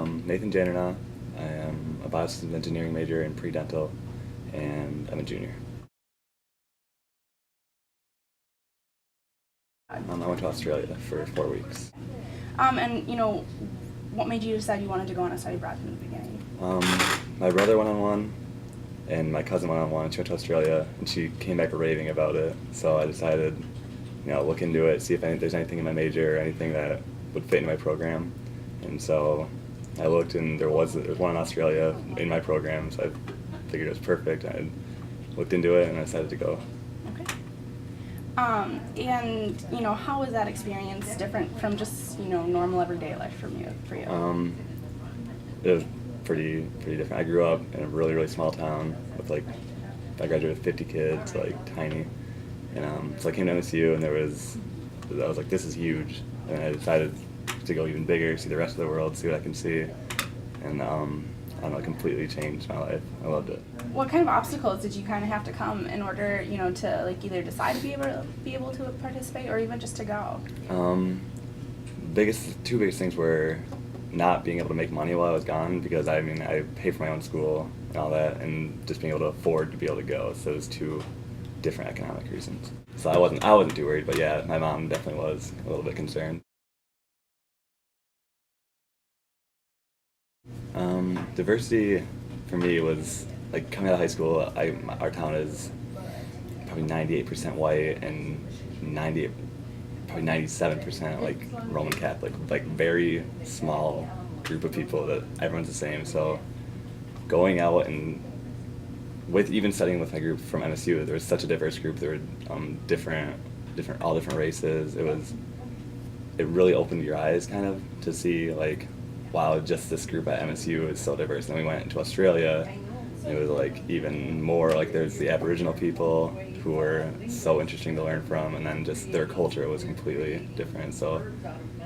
Nathan Jannerna. I am a biosystems engineering major in pre-dental, and I'm a junior. I went to Australia for 4 weeks. And what made you decide you wanted to go on a study abroad from the beginning? My brother went on one, and my cousin went on one. She went to Australia, and she came back raving about it. So I decided, look into it, see if there's anything in my major, or anything that would fit in my program. And so I looked, and there was one in Australia in my program, so I figured it was perfect. I looked into it, and I decided to go. Okay. And how was that experience different from just normal everyday life for you? It was pretty different. I grew up in a really small town with I graduated with 50 kids, tiny. And so I came to MSU, and I was like, this is huge. And I decided to go even bigger, see the rest of the world, see what I can see. And I don't know, it completely changed my life. I loved it. What kind of obstacles did you kind of have to come in order, to either decide to be able to participate or even just to go? Two biggest things were not being able to make money while I was gone, because I paid for my own school and all that, and just being able to afford to be able to go. So there's two different economic reasons. So I wasn't too worried, but yeah, my mom definitely was a little bit concerned. Diversity for me was coming out of high school. Our town is probably 98% white and 97% Roman Catholic. Very small group of people that everyone's the same. So going out and even studying with my group from MSU, there was such a diverse group. There were all different races. It really opened your eyes kind of to see wow, just this group at MSU is so diverse. And then we went to Australia, and it was even more there's the Aboriginal people who were so interesting to learn from, and then just their culture was completely different. So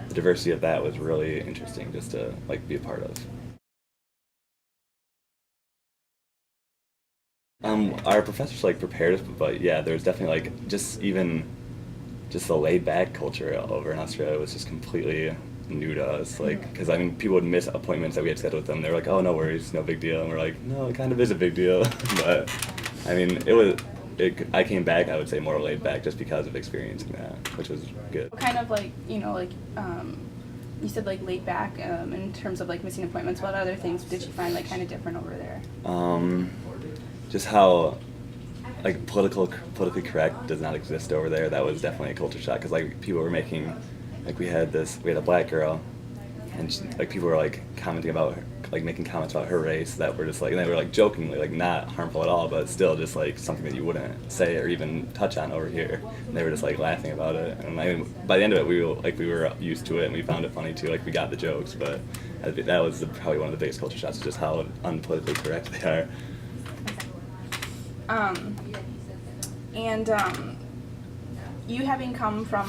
the diversity of that was really interesting just to be a part of. Our professors prepared us, but yeah, there was definitely just the laid back culture over in Australia was just completely new to us. Because people would miss appointments that we had scheduled with them. They were like, "Oh, no worries, no big deal," and we're like, "No, it kind of is a big deal." But I came back, I would say, more laid back just because of experiencing that, which was good. What kind of you said laid back in terms of missing appointments. What other things did you find kind of different over there? Just how politically correct does not exist over there. That was definitely a culture shock, because people were making we had a black girl, and people were commenting about her, making comments about her race that were just and they were jokingly not harmful at all, but still just something that you wouldn't say or even touch on over here. And they were just laughing about it, and by the end of it we were used to it, and we found it funny too. We got the jokes, but that was probably one of the biggest culture shocks, just how unpolitically correct they are. You having come from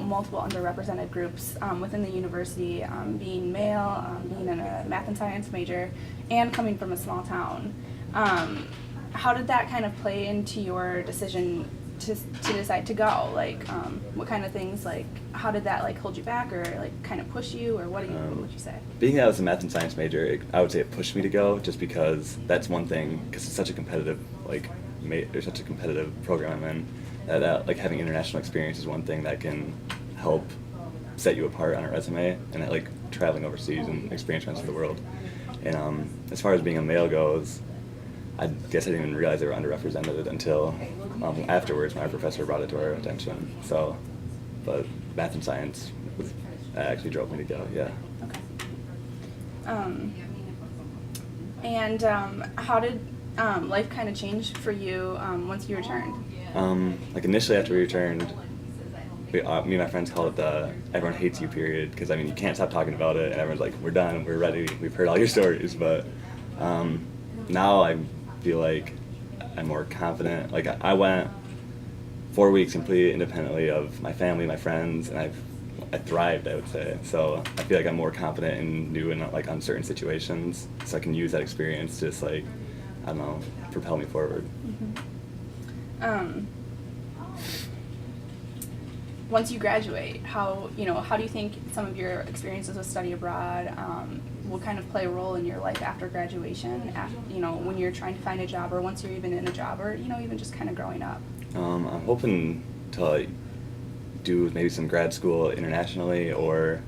multiple underrepresented groups within the university, being male, being in a math and science major, and coming from a small town, how did that kind of play into your decision to decide to go? What kind of things, how did that hold you back, or kind of push you, or what would you say? Being that I was a math and science major, I would say it pushed me to go, just because that's one thing, because it's such a competitive there's such a competitive program I'm in, that having international experience is one thing that can help set you apart on a resume, and that traveling overseas and experience around the world. And as far as being a male goes, I guess I didn't even realize they were underrepresented until afterwards my professor brought it to our attention. So, but math and science actually drove me to go, yeah. Okay. And how did life kind of change for you once you returned? Initially after we returned, me and my friends called it the "everyone hates you" period, because you can't stop talking about it, and everyone's "We're done, we're ready, we've heard all your stories." But now I feel I'm more confident. I went 4 weeks completely independently of my family, my friends, and I thrived, I would say. So I feel I'm more confident in new and uncertain situations, so I can use that experience to just I don't know, propel me forward. Mm-hmm. once you graduate, how do you think some of your experiences with study abroad will kind of play a role in your life after graduation, when you're trying to find a job, or once you're even in a job, or even just kind of growing up? I'm hoping to like do maybe some grad school internationally, or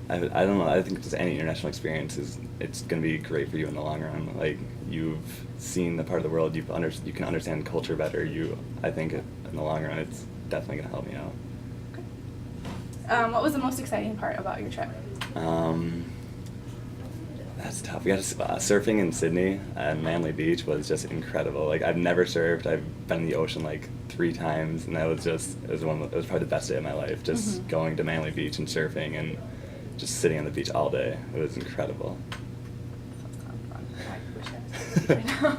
I don't know. I think just any international experience it's going to be great for you in the long run. Like, you've seen the part of the world, you can understand culture better. I think in the long run, it's definitely going to help me out. Okay. What was the most exciting part about your trip? That's tough. We got surfing in Sydney and Manly Beach was just incredible. Like, I've never surfed. I've been in the ocean like 3 times, and that was it was probably the best day of my life. Just going to Manly Beach and surfing and just sitting on the beach all day. It was incredible. Sounds fun. I wish I was right now.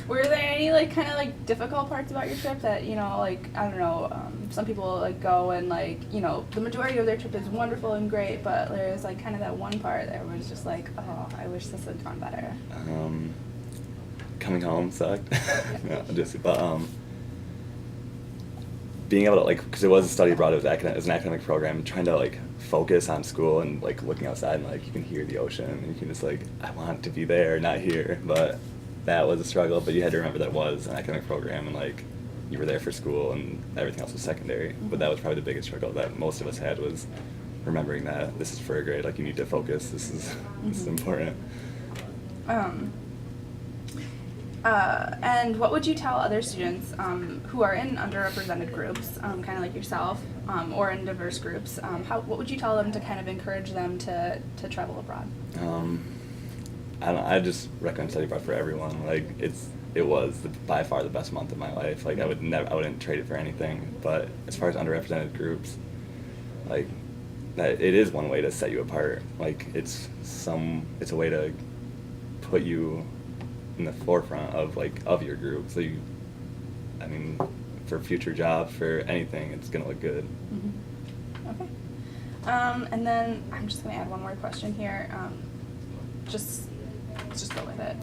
Were there any kind of difficult parts about your trip that I don't know, some people go and the majority of their trip is wonderful and great, but there's kind of that one part that was just oh, I wish this had gone better. Coming home sucked. But being able to because it was a study abroad, it was an academic program, trying to focus on school and looking outside and you can hear the ocean and you can just I want to be there, not here, but that was a struggle. But you had to remember that it was an academic program and you were there for school and everything else was secondary. But that was probably the biggest struggle that most of us had, was remembering that this is for a grade. You need to focus. This is important. And what would you tell other students who are in underrepresented groups, kind of like yourself, or in diverse groups? What would you tell them to kind of encourage them to travel abroad? I just recommend study abroad for everyone. It was by far the best month of my life. I wouldn't trade it for anything. But as far as underrepresented groups, that it is one way to set you apart. It's a way to put you in the forefront of your group. So for future jobs, for anything, it's gonna look good. Okay. And then I'm just gonna add one more question here. Let's just go with it.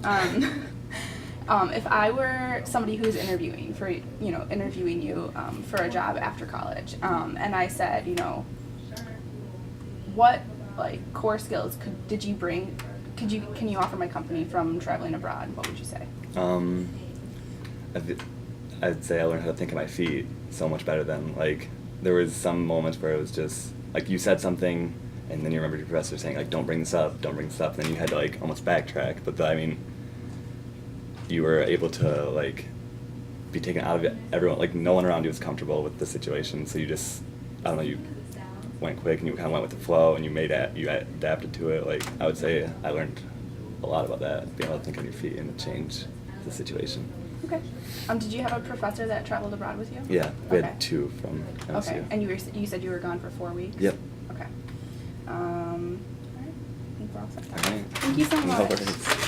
If I were somebody who's interviewing you for a job after college, and I said, what core skills did you bring? Can you offer my company from traveling abroad? What would you say? I'd say I learned how to think on my feet so much better than there was some moments where it was just you said something and then you remember your professor saying don't bring this up, and then you had to almost backtrack. But you were able to be taken out of it. Everyone, no one around you was comfortable with the situation, so you just, I don't know, you went quick and you kind of went with the flow and you adapted to it. I would say I learned a lot about that, being able to think on your feet and to change the situation. Okay. Did you have a professor that traveled abroad with you? Yeah, we Okay. had 2 from MSU. Okay, and you said you were gone for 4 weeks? Yep. Okay. All right. I think we're all set. All right. Thank you so No much. worries.